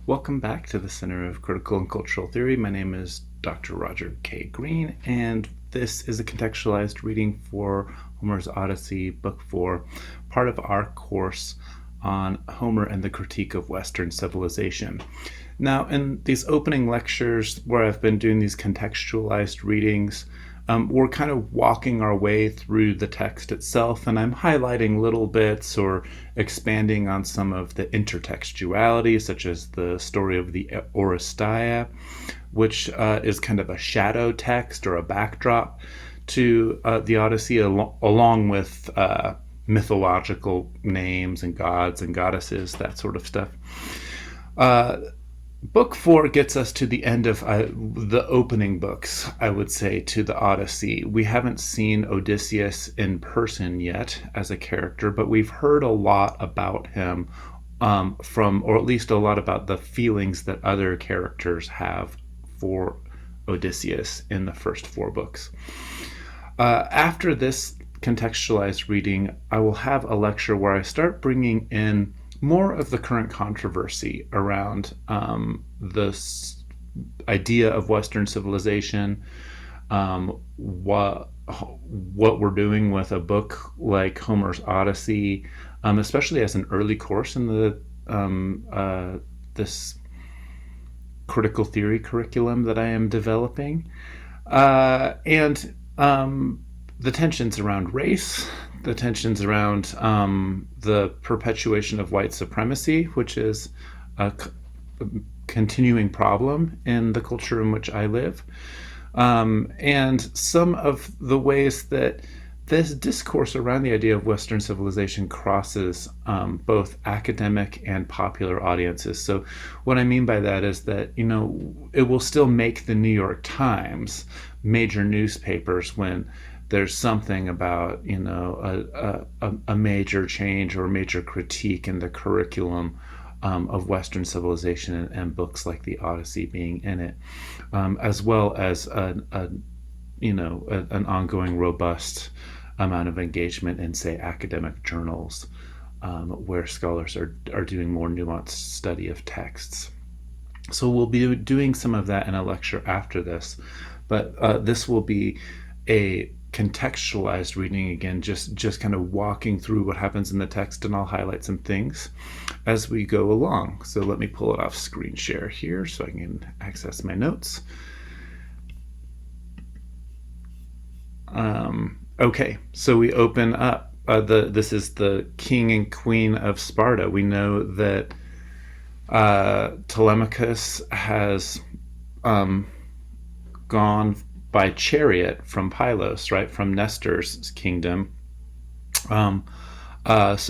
Welcome back to the Center of Critical and Cultural Theory. My name is Dr. Roger K. Green, and this is a contextualized reading for Homer's Odyssey, Book 4, part of our course on Homer and the Critique of Western Civilization. Now, in these opening lectures where I've been doing these contextualized readings, we're kind of walking our way through the text itself, and I'm highlighting little bits or expanding on some of the intertextuality, such as the story of the Odyssey, which is kind of a shadow text or a backdrop to the Odyssey, along with mythological names and gods and goddesses, that sort of stuff. Book 4 gets us to the end of the opening books, I would say, to the Odyssey. We haven't seen Odysseus in person yet as a character, but we've heard a lot about him or at least a lot about the feelings that other characters have for Odysseus in the first 4 books. After this contextualized reading, I will have a lecture where I start bringing in more of the current controversy around the idea of Western civilization, what we're doing with a book like Homer's Odyssey, especially as an early course in the this critical theory curriculum that I am developing, and the tensions around race, the tensions around the perpetuation of white supremacy, which is a continuing problem in the culture in which I live, and some of the ways that this discourse around the idea of Western civilization crosses both academic and popular audiences. So what I mean by that is that, it will still make the New York Times, major newspapers, when there's something about, a major change or major critique in the curriculum of Western civilization, and books like the Odyssey being in it, as well as an ongoing robust amount of engagement in, say, academic journals, where scholars are doing more nuanced study of texts. So we'll be doing some of that in a lecture after this, but this will be a contextualized reading again, just kind of walking through what happens in the text, and I'll highlight some things as we go along. So let me pull it off screen share here so I can access my notes. Okay, so we open up. This is the king and queen of Sparta. We know that Telemachus has gone by chariot from Pylos, right, from Nestor's kingdom. So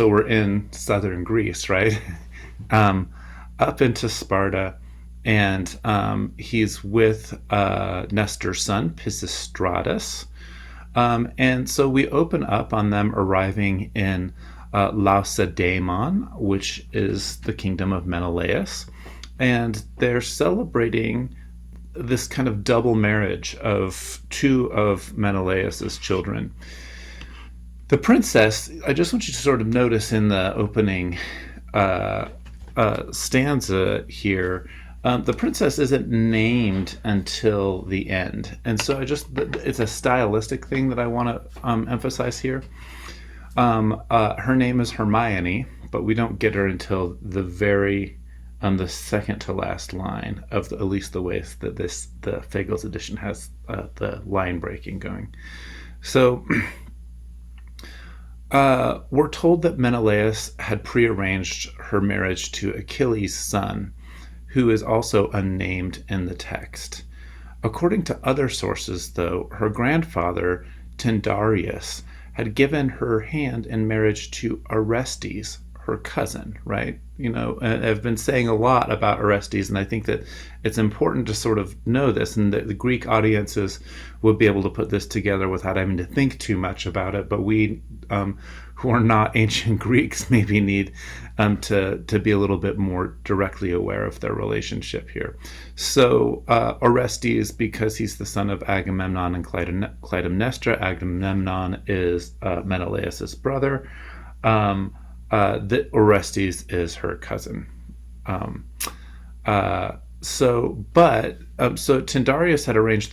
we're in southern Greece, right, up into Sparta, and he's with Nestor's son, Pisistratus. And so we open up on them arriving in Lacedaemon, which is the kingdom of Menelaus, and they're celebrating this kind of double marriage of 2 of Menelaus's children. The princess, I just want you to sort of notice in the opening stanza here, the princess isn't named until the end, and so it's a stylistic thing that I want to emphasize here. Her name is Hermione, but we don't get her until the second to last line of at least the ways that the Fagles edition has the line breaking going. So we're told that Menelaus had prearranged her marriage to Achilles' son, who is also unnamed in the text. According to other sources, though, her grandfather, Tyndareus, had given her hand in marriage to Orestes, her cousin, right? I've been saying a lot about Orestes, and I think that it's important to sort of know this, and that the Greek audiences would be able to put this together without having to think too much about it. But we, who are not ancient Greeks, maybe need to be a little bit more directly aware of their relationship here. So Orestes, because he's the son of Agamemnon and Clytemnestra, Agamemnon is Menelaus's brother. That Orestes is her cousin. So Tyndareus had arranged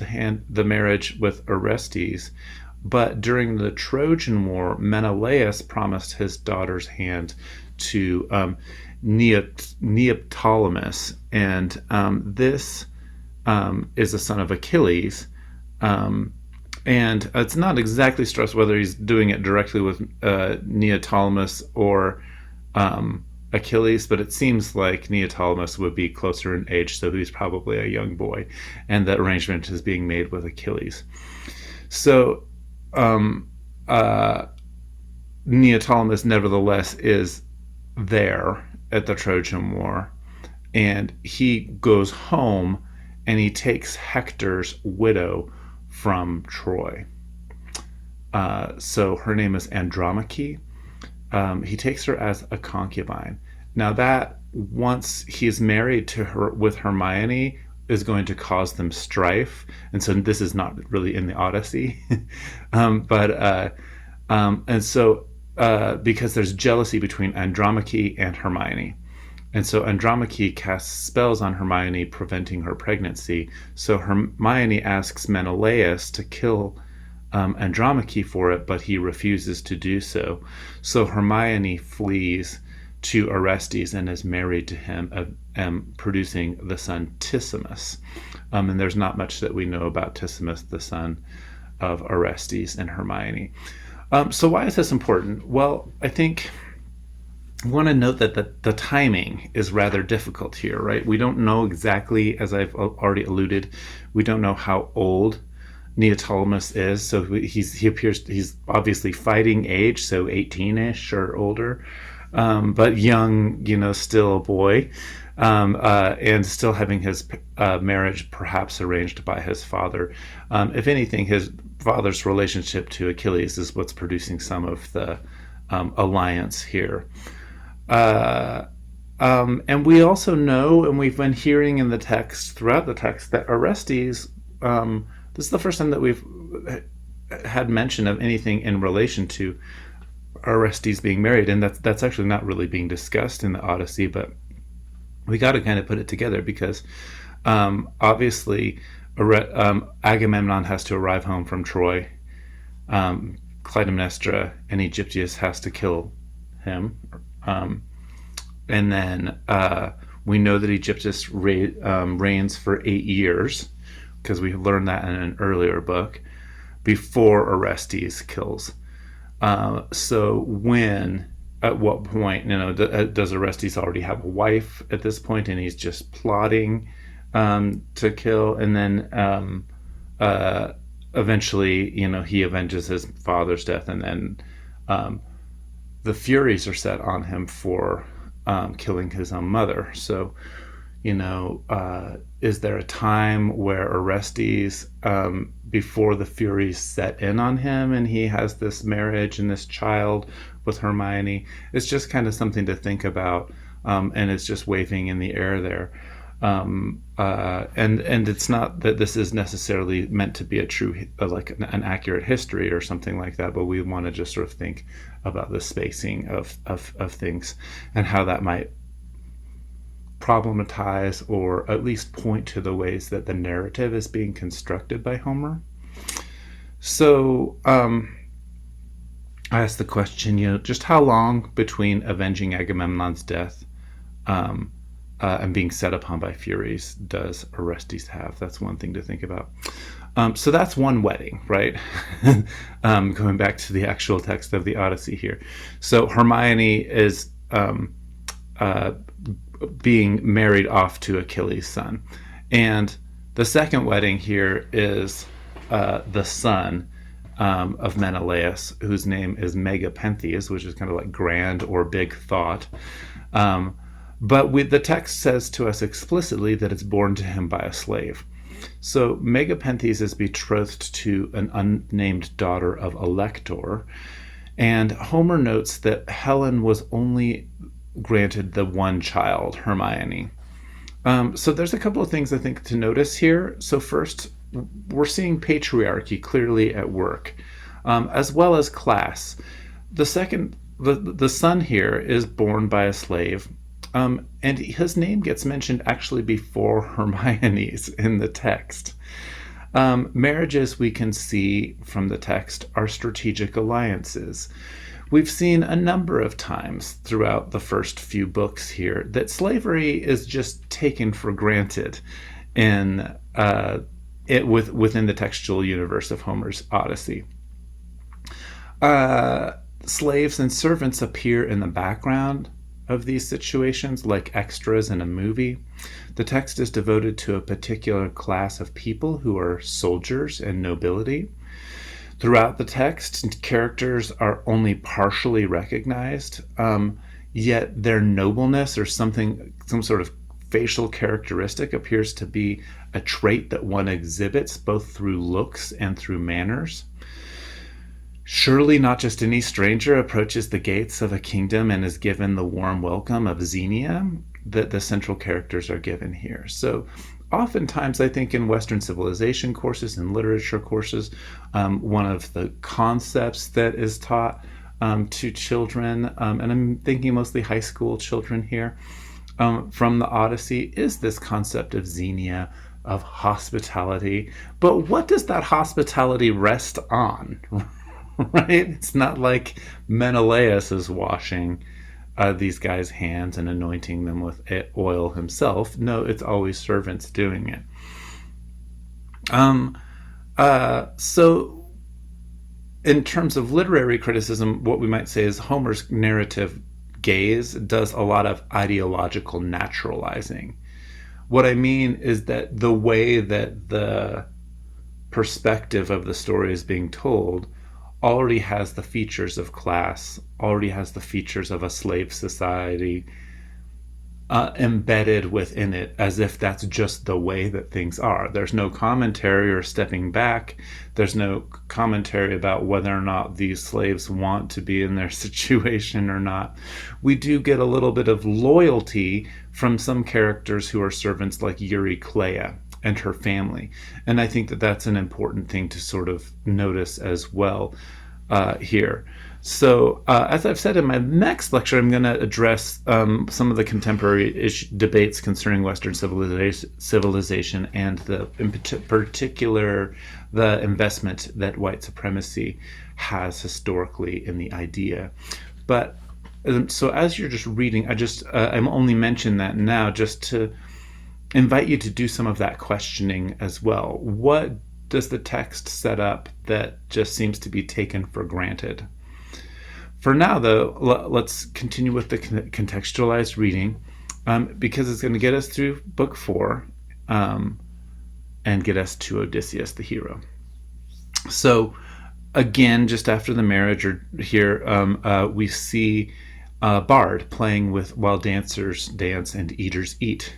the marriage with Orestes, but during the Trojan War, Menelaus promised his daughter's hand to Neoptolemus, and this is a son of Achilles. And it's not exactly stressed whether he's doing it directly with Neoptolemus or Achilles, but it seems like Neoptolemus would be closer in age, so he's probably a young boy, and the arrangement is being made with Achilles. So Neoptolemus, nevertheless, is there at the Trojan War, and he goes home and he takes Hector's widow from Troy. So her name is Andromache. He takes her as a concubine. Now that once he's married to her with Hermione is going to cause them strife, and so this is not really in the Odyssey, because there's jealousy between Andromache and Hermione. And so Andromache casts spells on Hermione, preventing her pregnancy. So Hermione asks Menelaus to kill Andromache for it, but he refuses to do so. So Hermione flees to Orestes and is married to him, producing the son Tisimus. And there's not much that we know about Tisimus, the son of Orestes and Hermione. So why is this important? Well, I think I want to note that the timing is rather difficult here, right? We don't know exactly, as I've already alluded, we don't know how old Neoptolemus is. So he's obviously fighting age, so 18-ish or older, but young, still a boy, and still having his marriage perhaps arranged by his father. If anything, his father's relationship to Achilles is what's producing some of the alliance here. And we also know, and we've been hearing in the text, throughout the text, that Orestes, this is the first time that we've had mention of anything in relation to Orestes being married, and that's actually not really being discussed in the Odyssey, but we got to kind of put it together because obviously Agamemnon has to arrive home from Troy. Clytemnestra and Aegyptius has to kill him. And then we know that Aegyptius reigns for 8 years, because we learned that in an earlier book, before Orestes kills. So at what point, does Orestes already have a wife at this point, and he's just plotting to kill, and then eventually, he avenges his father's death, and then the Furies are set on him for killing his own mother. So, is there a time where Orestes, before the Furies set in on him and he has this marriage and this child with Hermione? It's just kind of something to think about, and it's just waving in the air there. And it's not that this is necessarily meant to be a true, like an accurate history or something like that, but we want to just sort of think about the spacing of things and how that might problematize or at least point to the ways that the narrative is being constructed by Homer. So I asked the question, just how long between avenging Agamemnon's death and being set upon by Furies does Orestes have? That's one thing to think about. So that's one wedding, right? Going back to the actual text of the Odyssey here. So Hermione is being married off to Achilles' son. And the second wedding here is the son of Menelaus, whose name is Megapenthes, which is kind of like grand or big thought. But the text says to us explicitly that it's born to him by a slave. So Megapenthes is betrothed to an unnamed daughter of Elector, and Homer notes that Helen was only granted the one child, Hermione. So there's a couple of things I think to notice here. So first, we're seeing patriarchy clearly at work, as well as class. The son here is born by a slave. And his name gets mentioned actually before Hermione's in the text. Marriages, we can see from the text, are strategic alliances. We've seen a number of times throughout the first few books here that slavery is just taken for granted in within the textual universe of Homer's Odyssey. Slaves and servants appear in the background of these situations like extras in a movie. The text is devoted to a particular class of people who are soldiers and nobility. Throughout the text, characters are only partially recognized, yet their nobleness or some sort of facial characteristic appears to be a trait that one exhibits both through looks and through manners. Surely not just any stranger approaches the gates of a kingdom and is given the warm welcome of Xenia that the central characters are given here. So oftentimes I think in Western civilization courses and literature courses, one of the concepts that is taught to children, and I'm thinking mostly high school children here, from the Odyssey, is this concept of Xenia, of hospitality. But what does that hospitality rest on? Right? It's not like Menelaus is washing these guys' hands and anointing them with oil himself. No, it's always servants doing it. So in terms of literary criticism, what we might say is Homer's narrative gaze does a lot of ideological naturalizing. What I mean is that the way that the perspective of the story is being told already has the features of class, already has the features of a slave society embedded within it, as if that's just the way that things are. There's no commentary or stepping back. There's no commentary about whether or not these slaves want to be in their situation or not. We do get a little bit of loyalty from some characters who are servants, like Eurycleia and her family. And I think that that's an important thing to sort of notice as well here. So as I've said in my next lecture, I'm going to address some of the contemporary debates concerning Western civilization and in particular the investment that white supremacy has historically in the idea. But so as you're just reading, I'm only mentioning that now just to invite you to do some of that questioning as well. What does the text set up that just seems to be taken for granted? For now, though, let's continue with the contextualized reading because it's going to get us through book 4 and get us to Odysseus, the hero. So again, just after the marriage here, we see Bard playing while dancers dance and eaters eat.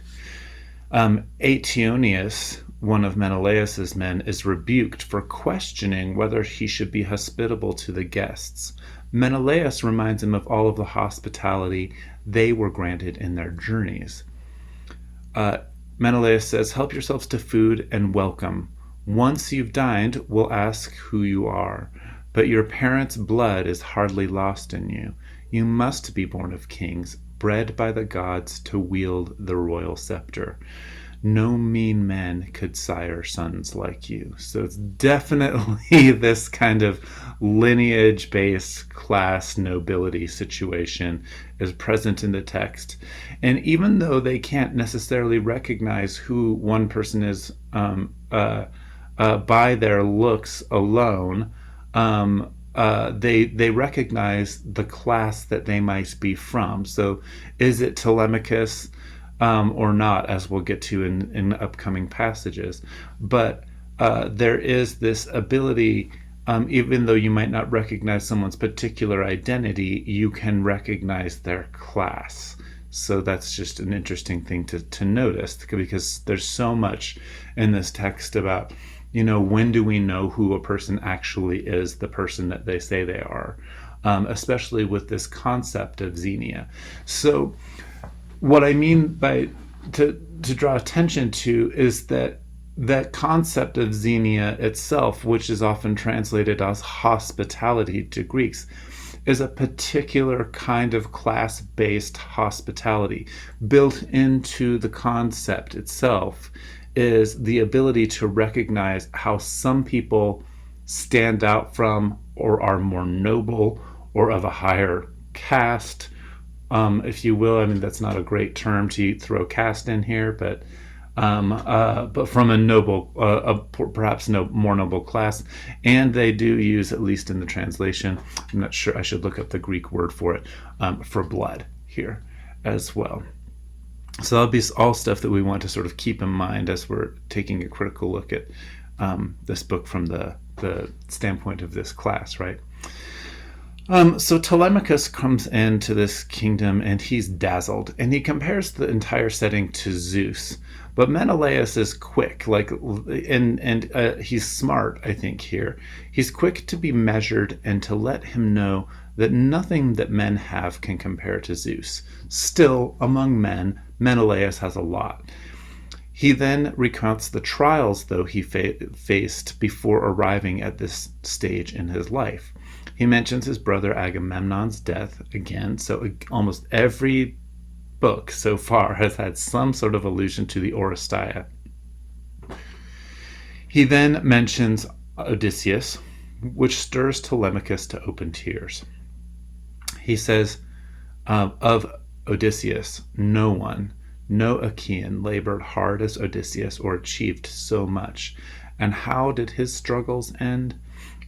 Aetionus, one of Menelaus's men, is rebuked for questioning whether he should be hospitable to the guests. Menelaus reminds him of all of the hospitality they were granted in their journeys. Menelaus says, "Help yourselves to food and welcome. Once you've dined, we'll ask who you are. But your parents' blood is hardly lost in you. You must be born of kings, bred by the gods to wield the royal scepter. No mean man could sire sons like you." So it's definitely this kind of lineage-based class nobility situation is present in the text. And even though they can't necessarily recognize who one person is by their looks alone, they recognize the class that they might be from. So is it Telemachus or not, as we'll get to in upcoming passages? But there is this ability, even though you might not recognize someone's particular identity, you can recognize their class. So that's just an interesting thing to notice, because there's so much in this text about, when do we know who a person actually is, the person that they say they are, especially with this concept of Xenia. So what I mean by to draw attention to is that concept of Xenia itself, which is often translated as hospitality to Greeks, is a particular kind of class-based hospitality. Built into the concept itself is the ability to recognize how some people stand out from or are more noble or of a higher caste, if you will. I mean, that's not a great term to throw caste in here, but from a noble, perhaps no more noble class, and they do use, at least in the translation, I'm not sure, I should look up the Greek word for it, for blood here as well. So that'll be all stuff that we want to sort of keep in mind as we're taking a critical look at this book from the standpoint of this class, right? So Telemachus comes into this kingdom and he's dazzled, and he compares the entire setting to Zeus. But Menelaus is quick, and he's smart, I think, here. He's quick to be measured and to let him know that nothing that men have can compare to Zeus. Still, among men, Menelaus has a lot. He then recounts the trials, though, he faced before arriving at this stage in his life. He mentions his brother Agamemnon's death again, so almost every book so far has had some sort of allusion to the Oresteia. He then mentions Odysseus, which stirs Telemachus to open tears. He says, of Odysseus, no one, no Achaean, labored hard as Odysseus or achieved so much. And how did his struggles end?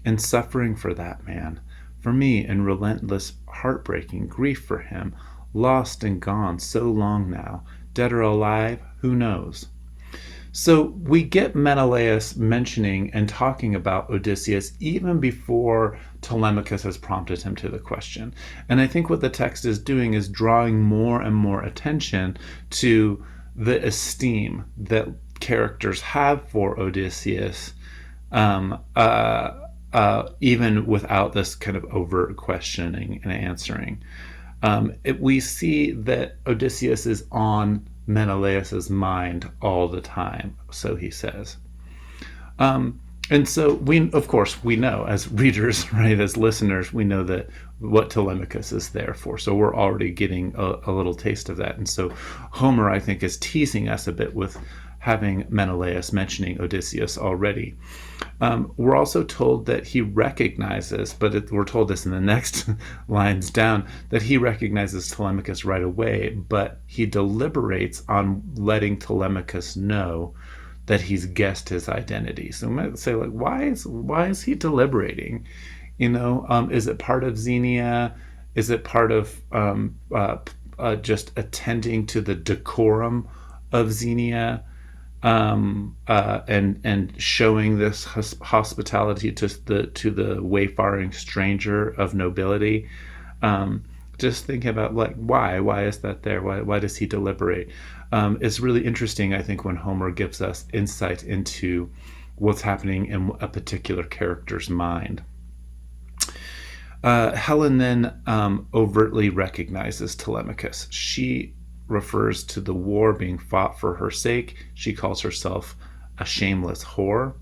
In suffering for that man, for me, in relentless, heartbreaking grief for him, lost and gone so long now, dead or alive, who knows? So we get Menelaus mentioning and talking about Odysseus even before Telemachus has prompted him to the question. And I think what the text is doing is drawing more and more attention to the esteem that characters have for Odysseus, even without this kind of overt questioning and answering. We see that Odysseus is on Menelaus's mind all the time, so he says. And so we, of course, we know as readers, right, as listeners, we know that what Telemachus is there for. So we're already getting a little taste of that. And so Homer, I think, is teasing us a bit with having Menelaus mentioning Odysseus already. We're also told that he recognizes, but we're told this in the next lines down, that he recognizes Telemachus right away, but he deliberates on letting Telemachus know that he's guessed his identity. So I might say, like, why is he deliberating? Is it part of Xenia? Is it part of just attending to the decorum of Xenia? And showing this hospitality to the wayfaring stranger of nobility. Just thinking about, like, why is that there? Why does he deliberate? It's really interesting, I think, when Homer gives us insight into what's happening in a particular character's mind. Helen then overtly recognizes Telemachus. She refers to the war being fought for her sake. She calls herself a shameless whore.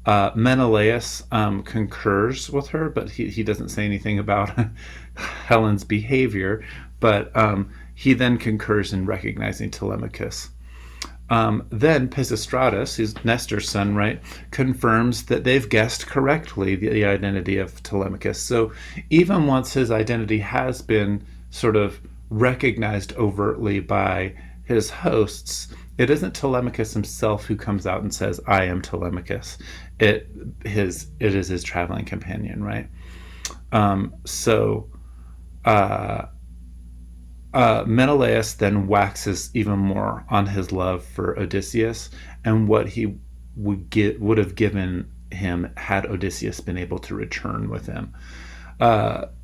Menelaus concurs with her, but he doesn't say anything about Helen's behavior, but he then concurs in recognizing Telemachus. Then Pisistratus, who's Nestor's son, right, confirms that they've guessed correctly the identity of Telemachus. So even once his identity has been sort of recognized overtly by his hosts, it isn't Telemachus himself who comes out and says, I am Telemachus. It is his traveling companion, right? Menelaus then waxes even more on his love for Odysseus and what he would have given him had Odysseus been able to return with him.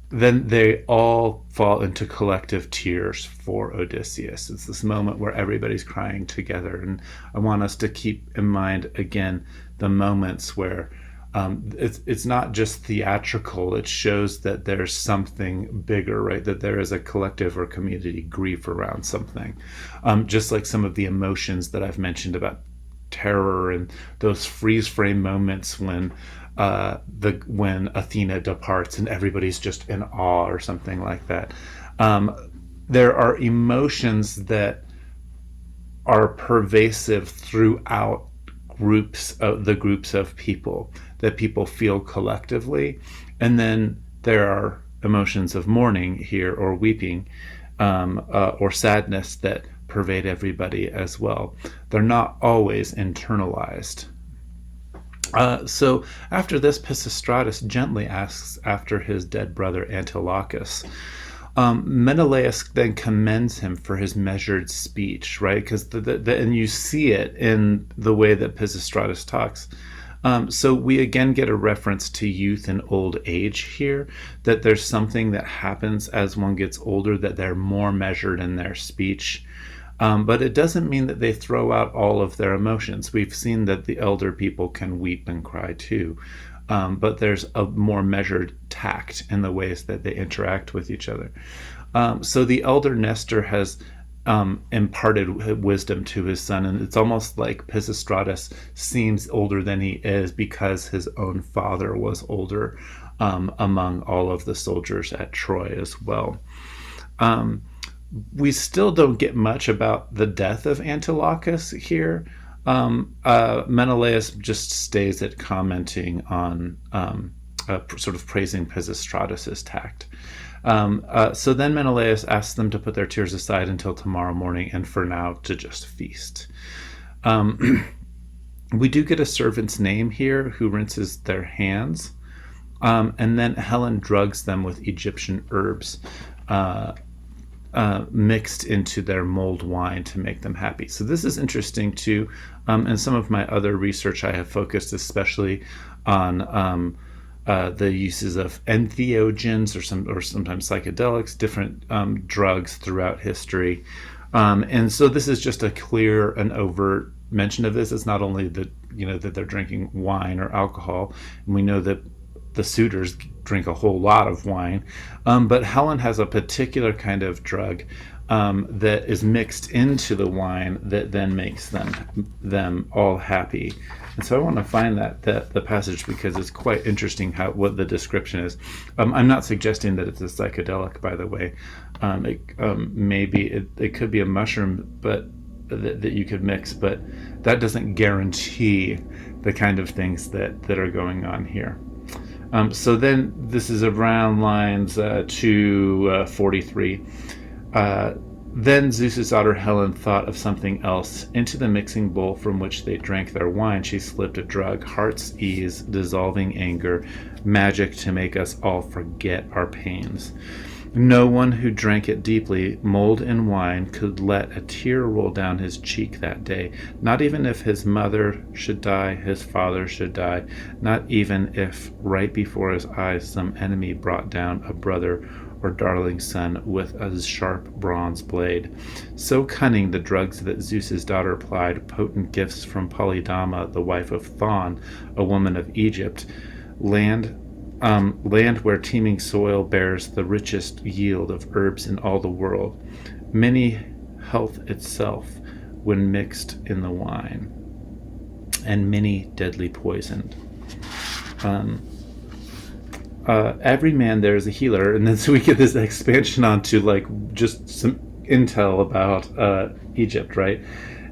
Then they all fall into collective tears for Odysseus. It's this moment where everybody's crying together. And I want us to keep in mind, again, the moments where it's not just theatrical. It shows that there's something bigger, right? That there is a collective or community grief around something. Just like some of the emotions that I've mentioned about terror and those freeze frame moments when when Athena departs and everybody's just in awe or something like that. There are emotions that are pervasive throughout the groups of people that people feel collectively, and then there are emotions of mourning here, or weeping, or sadness that pervade everybody as well. They're not always internalized. So after this, Pisistratus gently asks after his dead brother Antilochus. Menelaus then commends him for his measured speech, right? Because and you see it in the way that Pisistratus talks. So we again get a reference to youth and old age here, that there's something that happens as one gets older, that they're more measured in their speech. But it doesn't mean that they throw out all of their emotions. We've seen that the elder people can weep and cry too. But there's a more measured tact in the ways that they interact with each other. So the elder Nestor has imparted wisdom to his son, and it's almost like Pisistratus seems older than he is because his own father was older among all of the soldiers at Troy as well. We still don't get much about the death of Antilochus here. Menelaus just stays at commenting on sort of praising Pisistratus's tact. So then Menelaus asks them to put their tears aside until tomorrow morning, and for now to just feast. We do get a servant's name here who rinses their hands, and then Helen drugs them with Egyptian herbs mixed into their mulled wine to make them happy. So this is interesting too. In some of my other research, I have focused especially on the uses of entheogens or sometimes psychedelics, different drugs throughout history. And so this is just a clear and overt mention of this. It's not only that that they're drinking wine or alcohol, and we know that the suitors drink a whole lot of wine, but Helen has a particular kind of drug that is mixed into the wine that then makes them all happy. And so I want to find the passage, because it's quite interesting what the description is. I'm not suggesting that it's a psychedelic, by the way. Maybe it could be a mushroom, but that you could mix, but that doesn't guarantee the kind of things that are going on here. So then this is around lines 243. Then Zeus's daughter Helen thought of something else. Into the mixing bowl from which they drank their wine, she slipped a drug, heart's ease, dissolving anger, magic to make us all forget our pains. No one who drank it deeply, mulled in wine, could let a tear roll down his cheek that day, not even if his mother should die, his father should die, not even if right before his eyes some enemy brought down a brother or darling son with a sharp bronze blade. So cunning the drugs that Zeus's daughter plied, potent gifts from Polydama, the wife of Thon, a woman of Egypt, land where teeming soil bears the richest yield of herbs in all the world, many health itself when mixed in the wine, and many deadly poisoned. Every man there is a healer, and then so we get this expansion onto like just some intel about Egypt, right?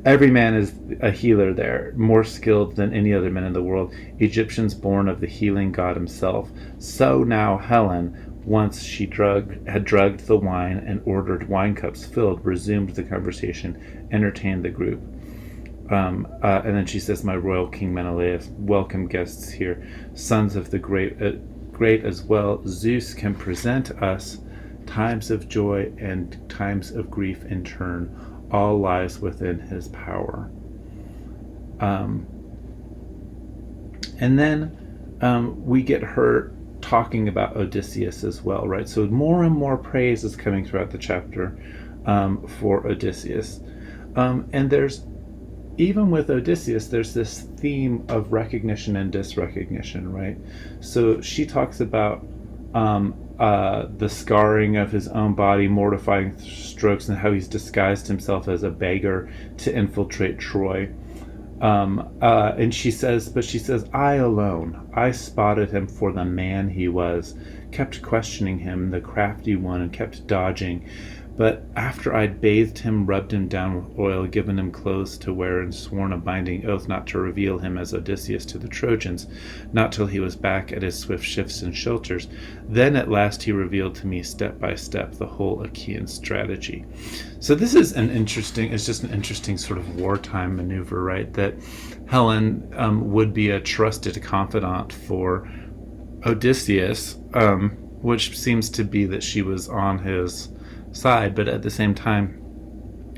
Every man is a healer there, more skilled than any other men in the world, Egyptians born of the healing god himself. So now Helen, once she had drugged the wine and ordered wine cups filled, resumed the conversation, entertained the group. And then she says, "My royal king Menelaus, welcome guests here, sons of the great as well. Zeus can present us times of joy and times of grief in turn. All lies within his power." And then we get her talking about Odysseus as well, right? So more and more praise is coming throughout the chapter for Odysseus. And even with Odysseus, there's this theme of recognition and disrecognition, right? So she talks about the scarring of his own body, mortifying strokes, and how he's disguised himself as a beggar to infiltrate Troy. And she says, I alone, I spotted him for the man he was, kept questioning him, the crafty one, and kept dodging. But after I'd bathed him, rubbed him down with oil, given him clothes to wear, and sworn a binding oath not to reveal him as Odysseus to the Trojans, not till he was back at his swift shifts and shelters, then at last he revealed to me step by step the whole Achaean strategy. So this is it's just an interesting sort of wartime maneuver, right? That Helen would be a trusted confidant for Odysseus, which seems to be that she was on his side, but at the same time,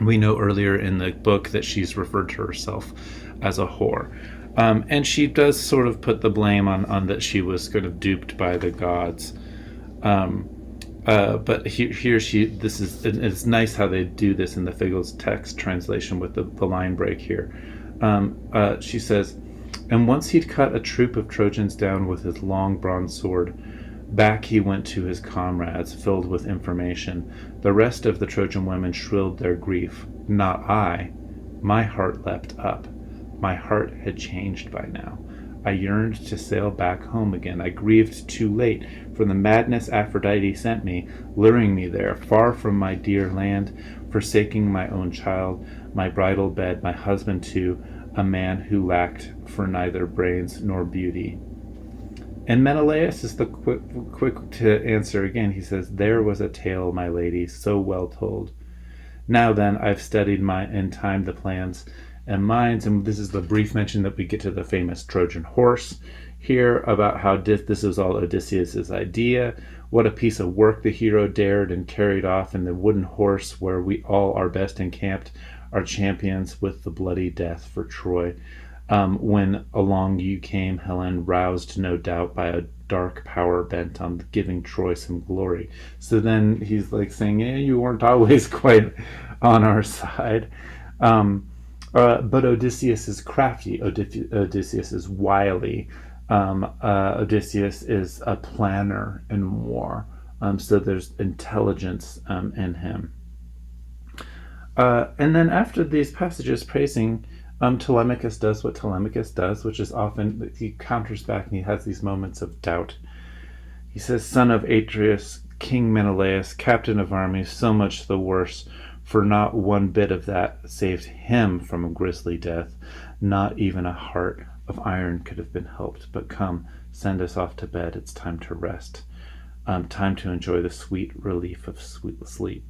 we know earlier in the book that she's referred to herself as a whore. And she does sort of put the blame on that she was kind of duped by the gods. But it's nice how they do this in the Figgle's text translation with the line break here. She says, and once he'd cut a troop of Trojans down with his long bronze sword, back he went to his comrades, filled with information. The rest of the Trojan women shrilled their grief. Not I. My heart leapt up. My heart had changed by now. I yearned to sail back home again. I grieved too late for the madness Aphrodite sent me, luring me there, far from my dear land, forsaking my own child, my bridal bed, my husband too, a man who lacked for neither brains nor beauty. And Menelaus is the quick to answer again. He says, there was a tale, my lady, so well told. Now then, I've studied in time the plans and minds, and this is the brief mention that we get to the famous Trojan horse here, about how this was all Odysseus' idea. What a piece of work the hero dared and carried off in the wooden horse, where we all are best encamped, our champions with the bloody death for Troy. When along you came, Helen, roused no doubt by a dark power bent on giving Troy some glory. So then he's like saying, yeah, you weren't always quite on our side. But Odysseus is crafty. Odysseus is wily. Odysseus is a planner in war. So there's intelligence in him. And then after these passages praising, Telemachus does what Telemachus does, which is often he counters back and he has these moments of doubt. He says, son of Atreus, King Menelaus, captain of armies, so much the worse, for not one bit of that saved him from a grisly death. Not even a heart of iron could have been helped. But come, send us off to bed. It's time to rest. Time to enjoy the sweet relief of sweet sleep.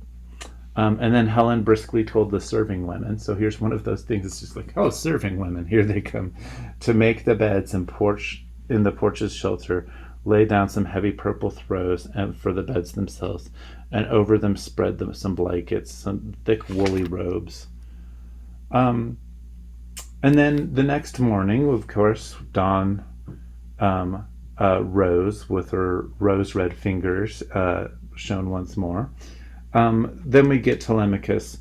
And then Helen briskly told the serving women. So here's one of those things. It's just like, oh, serving women, here they come, to make the beds and in the porch's shelter, lay down some heavy purple throws and for the beds themselves, and over them spread them some blankets, some thick woolly robes. And then the next morning, of course, Dawn rose with her rose-red fingers shown once more. Then we get Telemachus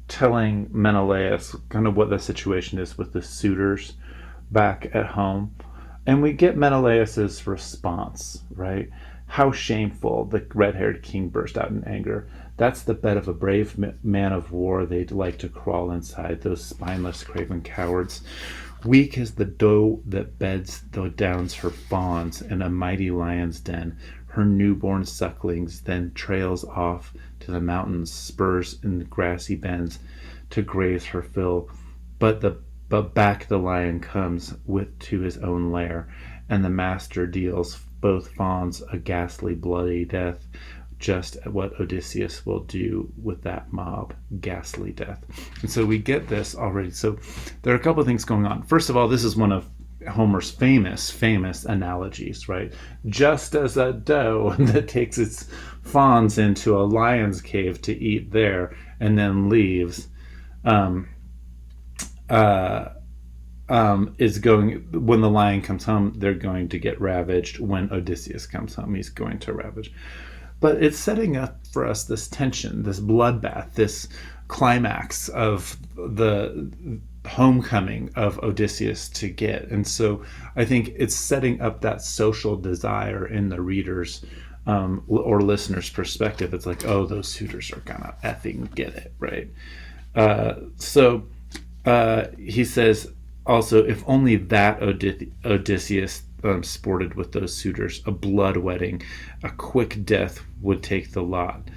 telling Menelaus kind of what the situation is with the suitors back at home. And we get Menelaus's response, right? How shameful, the red-haired king burst out in anger. That's the bed of a brave man of war they'd like to crawl inside, those spineless, craven cowards. Weak as the doe that beds the downs her fawns in a mighty lion's den, her newborn sucklings, then trails off to the mountains, spurs in the grassy bends to graze her fill. But back the lion comes to his own lair, and the master deals both fawns a ghastly, bloody death, just what Odysseus will do with that mob, ghastly death. And so we get this already. So there are a couple of things going on. First of all, this is one of Homer's famous analogies, right? Just as a doe that takes its fawns into a lion's cave to eat there and then leaves, is going, when the lion comes home, they're going to get ravaged. When Odysseus comes home, he's going to ravage. But it's setting up for us this tension, this bloodbath, this climax of the homecoming of Odysseus to get. And so I think it's setting up that social desire in the reader's or listener's perspective. It's like, oh, those suitors are gonna effing get it, right? So he says, Also, if only that Odysseus sported with those suitors, a blood wedding, a quick death would take the lot.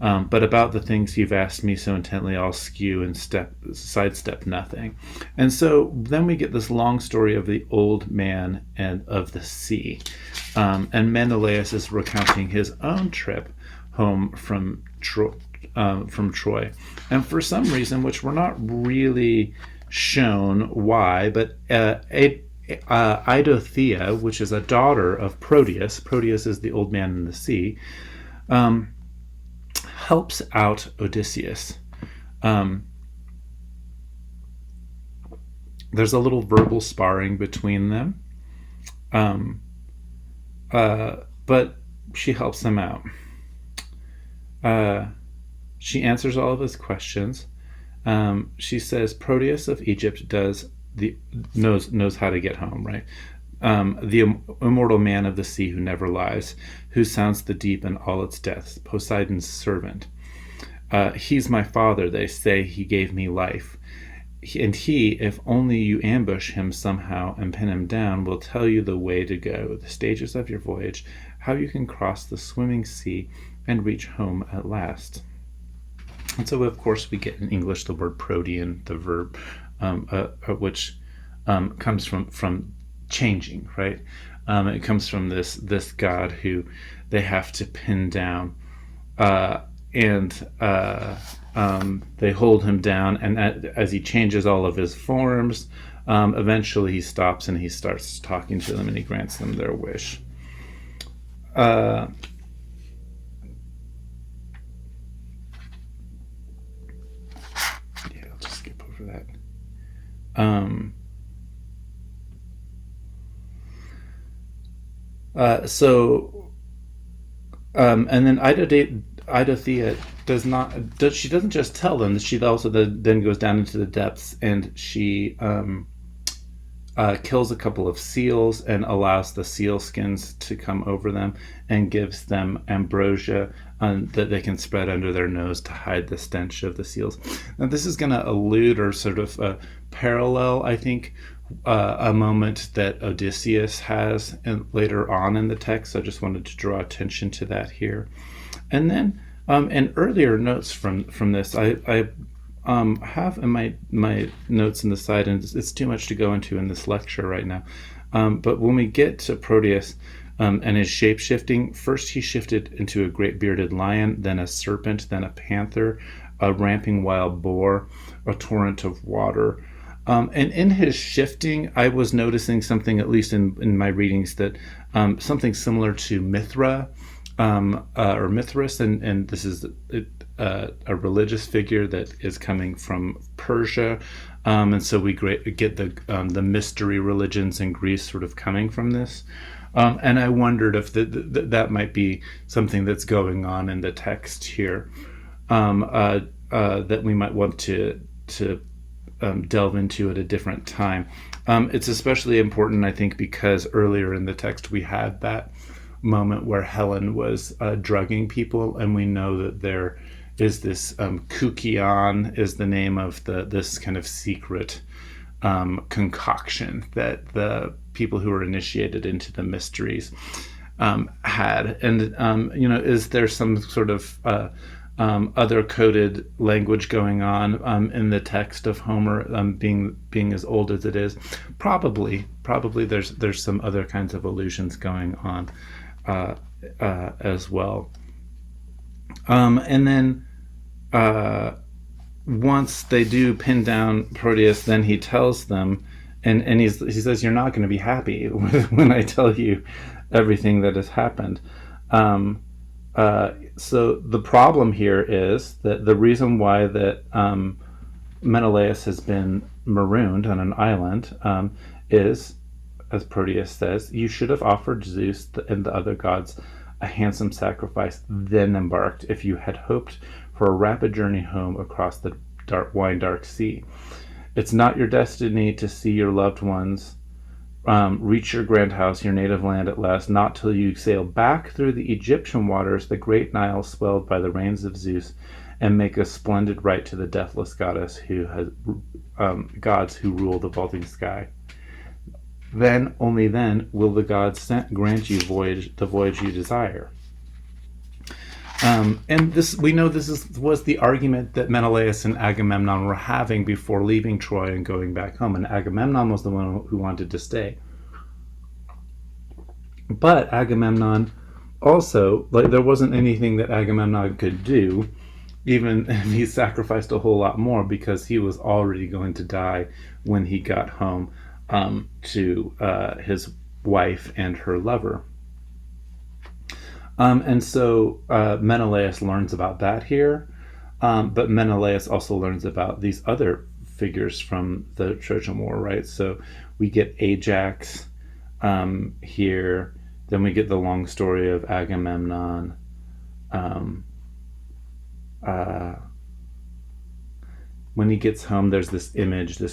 But about the things you've asked me so intently, I'll skew and sidestep nothing. And so then we get this long story of the old man and of the sea. And Menelaus is recounting his own trip home from Troy. And for some reason, which we're not really shown why, but Idothea, which is a daughter of Proteus is the old man in the sea, helps out Odysseus. There's a little verbal sparring between them, but she helps him out. She answers all of his questions. She says Proteus of Egypt knows how to get home, right? The immortal man of the sea who never lies, who sounds the deep in all its depths, Poseidon's servant. He's my father, they say, he gave me life. And he, if only you ambush him somehow and pin him down, will tell you the way to go, the stages of your voyage, how you can cross the swimming sea and reach home at last. And so, of course, we get in English the word protean, the verb, which comes from changing, right? It comes from this god who they have to pin down, and they hold him down. And as he changes all of his forms, eventually he stops and he starts talking to them, and he grants them their wish. And then Idothea she doesn't just tell them, she also then goes down into the depths, and she kills a couple of seals and allows the seal skins to come over them and gives them ambrosia that they can spread under their nose to hide the stench of the seals. Now this is going to allude or sort of parallel, I think, a moment that Odysseus has later on in the text. So I just wanted to draw attention to that here. And then in earlier notes from this, I have in my notes in the side, and it's too much to go into in this lecture right now. But when we get to Proteus and his shape shifting, first he shifted into a great bearded lion, then a serpent, then a panther, a ramping wild boar, a torrent of water. And in his shifting, I was noticing something, at least in my readings, that something similar to Mithra or Mithras, and this is a religious figure that is coming from Persia, and so we get the mystery religions in Greece sort of coming from this, and I wondered if that might be something that's going on in the text here, that we might want to delve into at a different time. It's especially important, I think, because earlier in the text we had that moment where Helen was drugging people, and we know that there is this Kukion is the name of this kind of secret concoction that the people who were initiated into the mysteries had. And is there some sort of other coded language going on in the text of Homer, being as old as it is? Probably there's some other kinds of allusions going on as well. And then once they do pin down Proteus, then he tells them, and he says, "You're not going to be happy when I tell you everything that has happened." So the problem here is that the reason why that Menelaus has been marooned on an island is, as Proteus says, you should have offered Zeus and the other gods a handsome sacrifice, then embarked, if you had hoped for a rapid journey home across the wine-dark sea. It's not your destiny to see your loved ones reach your grand house, your native land at last, not till you sail back through the Egyptian waters, the great Nile swelled by the rains of Zeus, and make a splendid rite to the deathless goddess who has gods who rule the vaulting sky. Then, only then, will the gods grant you the voyage you desire. And this, we know was the argument that Menelaus and Agamemnon were having before leaving Troy and going back home. And Agamemnon was the one who wanted to stay. But Agamemnon also, there wasn't anything that Agamemnon could do, even if he sacrificed a whole lot more, because he was already going to die when he got home to his wife and her lover. And so Menelaus learns about that here, but Menelaus also learns about these other figures from the Trojan War, right? So we get Ajax here, then we get the long story of Agamemnon. When he gets home, there's this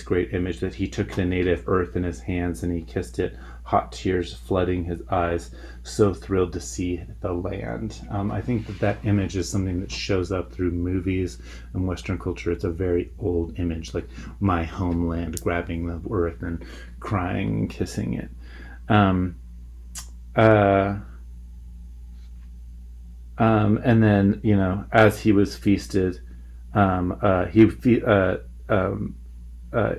great image that he took the native earth in his hands and he kissed it, hot tears flooding his eyes, so thrilled to see the land. I think that image is something that shows up through movies and Western culture. It's a very old image, like my homeland, grabbing the earth and crying and kissing it. And then, as he was feasted,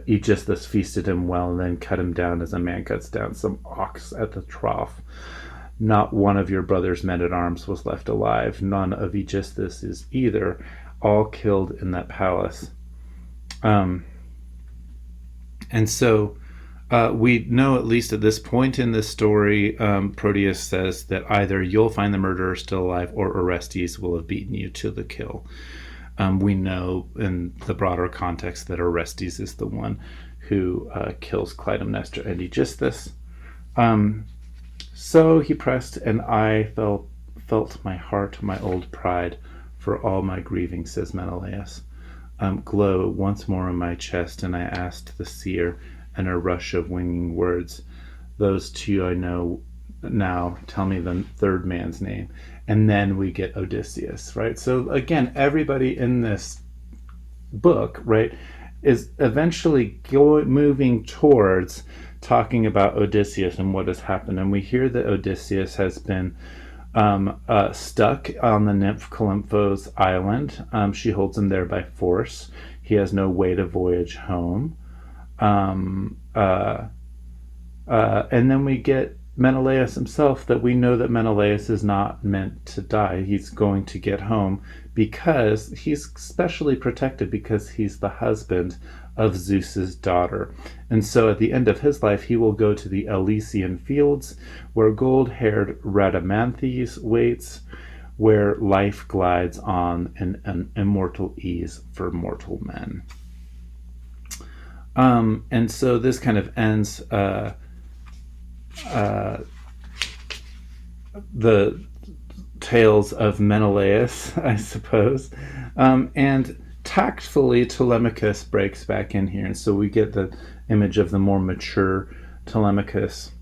Aegisthus feasted him well and then cut him down as a man cuts down some ox at the trough. Not one of your brother's men-at-arms was left alive, none of Aegisthus' either, all killed in that palace. And so we know, at least at this point in this story, Proteus says that either you'll find the murderer still alive or Orestes will have beaten you to the kill. We know in the broader context that Orestes is the one who kills Clytemnestra and Aegisthus. So he pressed, and I felt my heart, my old pride, for all my grieving, says Menelaus, glow once more in my chest, and I asked the seer in a rush of winging words, those two I know now, tell me the third man's name. And then we get Odysseus, right? So again, everybody in this book, right, is eventually moving towards talking about Odysseus and what has happened. And we hear that Odysseus has been stuck on the nymph Calympho's island. She holds him there by force. He has no way to voyage home. And then we get Menelaus himself, that we know that Menelaus is not meant to die. He's going to get home because he's specially protected, because he's the husband of Zeus's daughter. And so at the end of his life, he will go to the Elysian fields where gold-haired Rhadamanthys waits, where life glides on in an immortal ease for mortal men. And so this kind of ends the tales of Menelaus, I suppose. And tactfully, Telemachus breaks back in here. And so we get the image of the more mature Telemachus.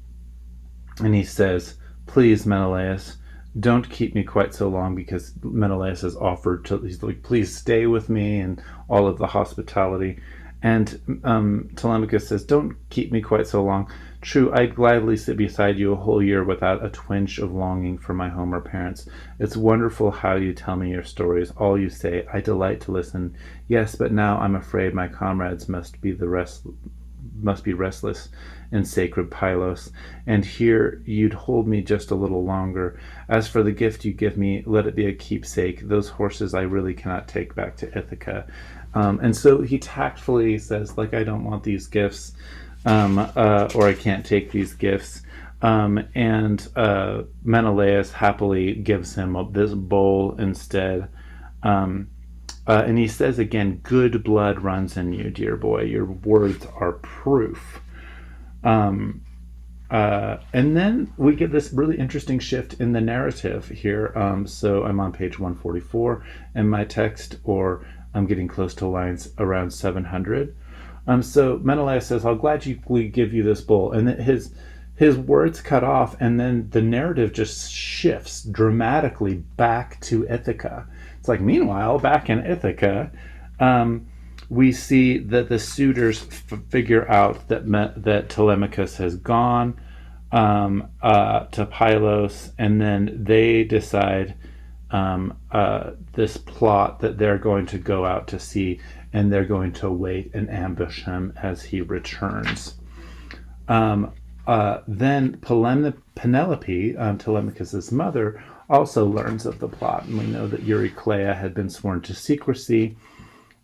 And he says, please, Menelaus, don't keep me quite so long, because Menelaus has offered to, he's like, please stay with me and all of the hospitality. And Telemachus says, don't keep me quite so long. True, I'd gladly sit beside you a whole year without a twinge of longing for my home or parents. It's wonderful how you tell me your stories, all you say. I delight to listen. Yes, but now I'm afraid my comrades must be restless in sacred Pylos, and here you'd hold me just a little longer. As for the gift you give me, let it be a keepsake. Those horses I really cannot take back to Ithaca. And so he tactfully says, like, I don't want these gifts, or I can't take these gifts. And Menelaus happily gives him this bowl instead. And he says again, good blood runs in you, dear boy. Your words are proof. And then we get this really interesting shift in the narrative here. So I'm on page 144 in my text, or I'm getting close to lines around 700. So Menelaus says, I'll gladly give you this bowl. And his words cut off, and then the narrative just shifts dramatically back to Ithaca. It's like, meanwhile, back in Ithaca, um, we see that the suitors figure out that Telemachus has gone to Pylos, and then they decide this plot that they're going to go out to sea, and they're going to wait and ambush him as he returns. Then Penelope, Telemachus's mother, also learns of the plot, and we know that Eurycleia had been sworn to secrecy.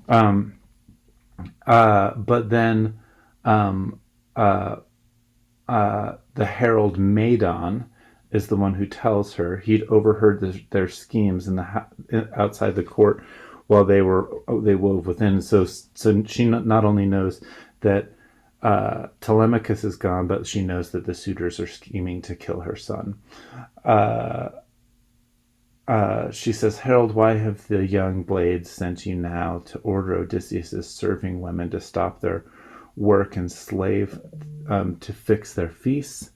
But then the herald Medon is the one who tells her he'd overheard their schemes outside the court while they wove within. So she not only knows that Telemachus is gone, but she knows that the suitors are scheming to kill her son. She says, "Herald, why have the young blades sent you now to order Odysseus's serving women to stop their work and slave to fix their feasts?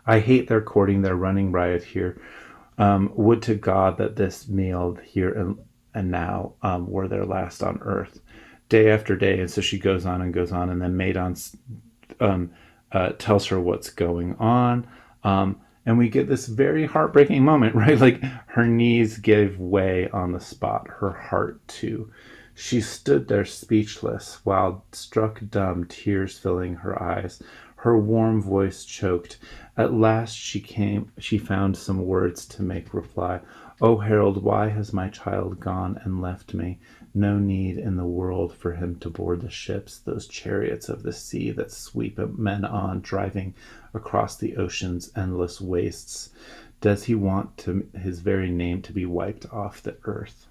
I hate their courting, their running riot here. Would to God that this meal here and now were their last on earth." Day after day, and so she goes on, and then Medon tells her what's going on. And we get this very heartbreaking moment, right? Like, her knees gave way on the spot, her heart too. She stood there speechless, while struck dumb, tears filling her eyes. Her warm voice choked. At last she found some words to make reply. "O herald, why has my child gone and left me? No need in the world for him to board the ships, those chariots of the sea that sweep men on, driving across the ocean's endless wastes. Does he want his very name to be wiped off the earth?"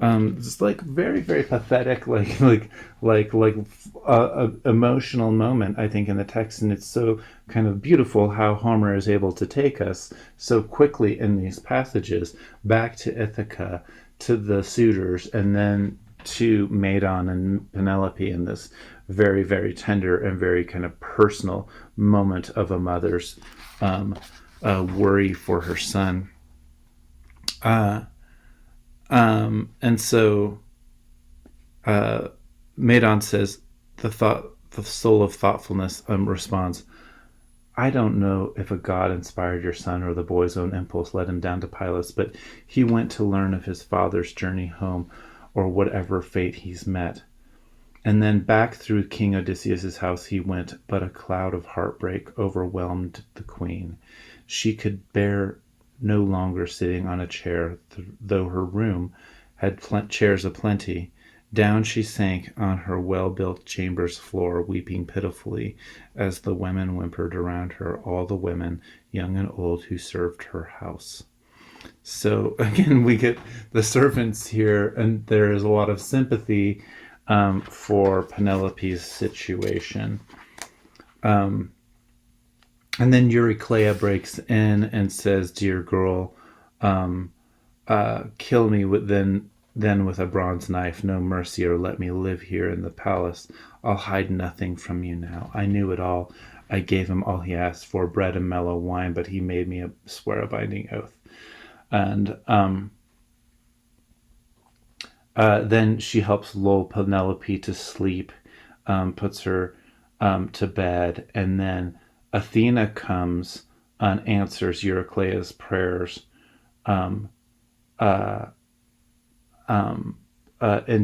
It's like very, very pathetic, emotional moment, I think, in the text, and it's so kind of beautiful how Homer is able to take us so quickly in these passages back to Ithaca, to the suitors, and then to Medon and Penelope in this very, very tender and very kind of personal moment of a mother's worry for her son. And so Medon says, the soul of thoughtfulness responds, "I don't know if a god inspired your son or the boy's own impulse led him down to Pylos, but he went to learn of his father's journey home, or whatever fate he's met. And then back through King Odysseus's house he went, but a cloud of heartbreak overwhelmed the queen. She could bear no longer sitting on a chair, though her room had chairs aplenty. Down she sank on her well-built chamber's floor, weeping pitifully as the women whimpered around her, all the women, young and old, who served her house." So again, we get the servants here, and there is a lot of sympathy for Penelope's situation. And then Eurycleia breaks in and says, "Dear girl, kill me then with a bronze knife, no mercy, or let me live here in the palace. I'll hide nothing from you now. I knew it all. I gave him all he asked for, bread and mellow wine, but he made me swear a binding oath." And then she helps lull Penelope to sleep, puts her to bed, and then Athena comes and answers Eurycleia's prayers. And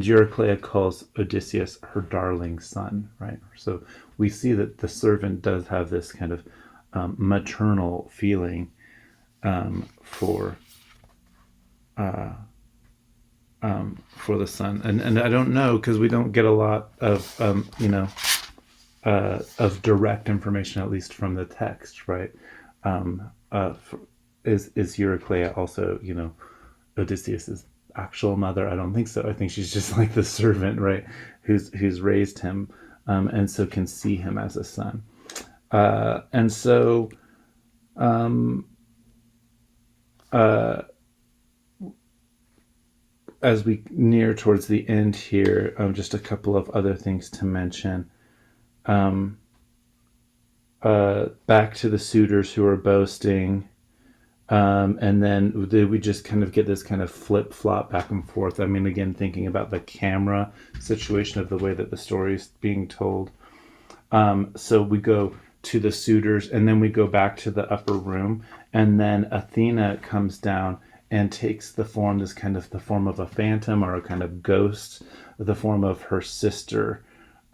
Eurycleia calls Odysseus her darling son, right? So we see that the servant does have this kind of maternal feeling for the son. And I don't know, because we don't get a lot of of direct information, at least from the text, right? Is Eurycleia also, Odysseus's actual mother? I don't think so. I think she's just like the servant, right, who's raised him, and so can see him as a son. And so, as we near towards the end here, just a couple of other things to mention. Back to the suitors who are boasting. And then we just kind of get this kind of flip flop back and forth. I mean, again, thinking about the camera situation of the way that the story is being told. So we go to the suitors, and then we go back to the upper room, and then Athena comes down and takes the form, this kind of the form of a phantom or a kind of ghost, the form of her sister.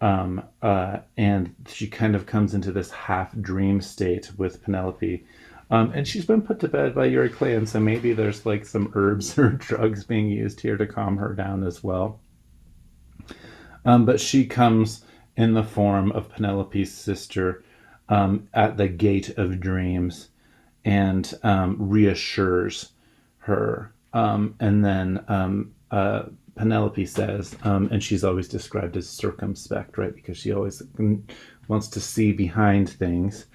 And she kind of comes into this half dream state with Penelope. And she's been put to bed by Euryclean, so maybe there's like some herbs or drugs being used here to calm her down as well. But she comes in the form of Penelope's sister at the gate of dreams and reassures her. And then Penelope says, and she's always described as circumspect, right? Because she always wants to see behind things.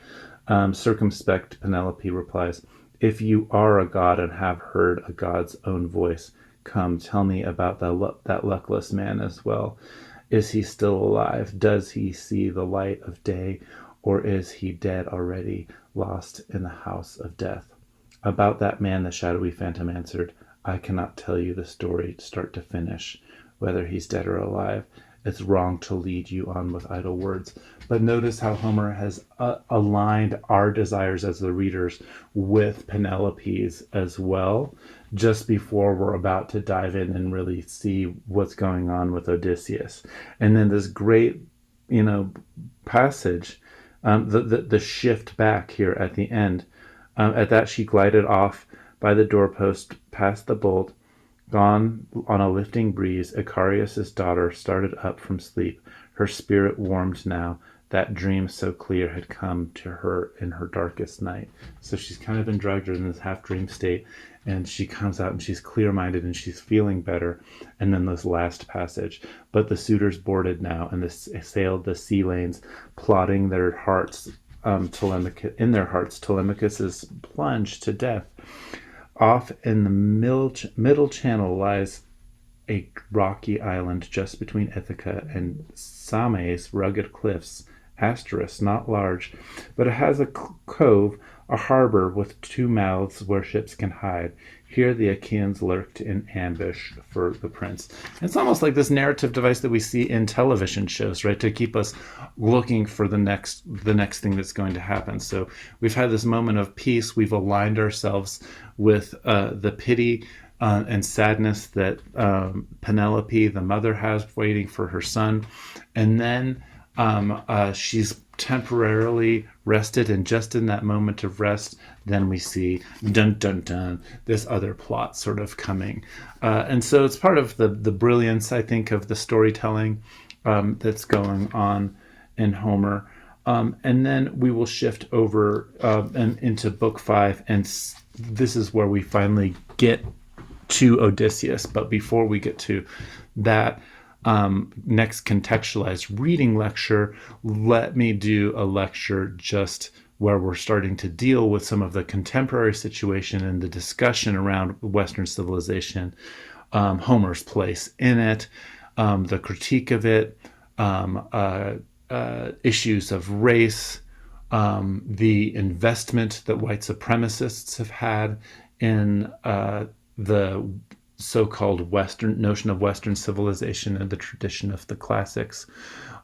Circumspect Penelope replies, "If you are a god and have heard a god's own voice, come tell me about that luckless man as well. Is he still alive? Does he see the light of day? Or is he dead already, lost in the house of death?" About that man the shadowy phantom answered, "I cannot tell you the story start to finish, whether he's dead or alive. It's wrong to lead you on with idle words." But notice how Homer has aligned our desires as the readers with Penelope's as well, just before we're about to dive in and really see what's going on with Odysseus. And then this great, passage, the shift back here at the end. At that she glided off by the doorpost, past the bolt. Gone on a lifting breeze, Icarius' daughter started up from sleep. Her spirit warmed now. That dream so clear had come to her in her darkest night. So she's kind of been dragged in this half dream state, and she comes out and she's clear-minded and she's feeling better. And then this last passage, but the suitors boarded now and sailed the sea lanes, plotting their hearts. In their hearts, Telemachus is plunged to death. Off in the middle channel lies a rocky island just between Ithaca and Same's rugged cliffs. Asterisk, not large, but it has a cove, a harbor with two mouths where ships can hide. Here the Achaeans lurked in ambush for the prince. It's almost like this narrative device that we see in television shows, right? To keep us looking for the next thing that's going to happen. So we've had this moment of peace. We've aligned ourselves with the pity and sadness that Penelope, the mother, has waiting for her son. And then she's temporarily rested, and just in that moment of rest, then we see dun dun dun this other plot sort of coming, and so it's part of the brilliance, I think, of the storytelling that's going on in Homer. And then we will shift over and into book 5, and this is where we finally get to Odysseus. But before we get to that, next contextualized reading lecture, let me do a lecture just where we're starting to deal with some of the contemporary situation and the discussion around Western civilization, Homer's place in it, the critique of it, issues of race, the investment that white supremacists have had in the so-called Western notion of Western civilization and the tradition of the classics,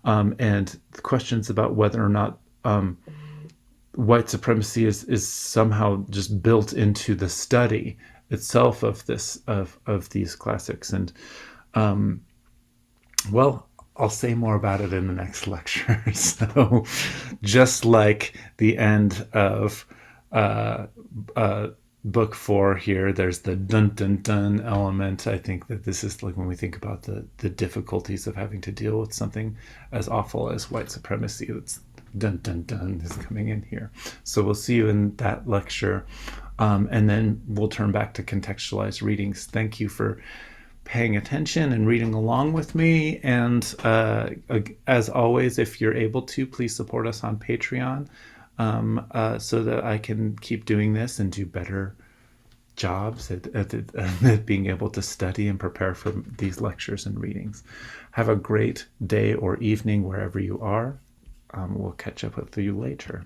and questions about whether or not white supremacy is somehow just built into the study itself of these classics. And well, I'll say more about it in the next lecture. So just like the end of book 4 here, there's the dun dun dun element. I think that this is like when we think about the difficulties of having to deal with something as awful as white supremacy, that's dun dun dun is coming in here. So we'll see you in that lecture, and then we'll turn back to contextualized readings. Thank you for paying attention and reading along with me, and as always, if you're able to, please support us on Patreon, so that I can keep doing this and do better jobs at being able to study and prepare for these lectures and readings. Have a great day or evening wherever you are. We'll catch up with you later.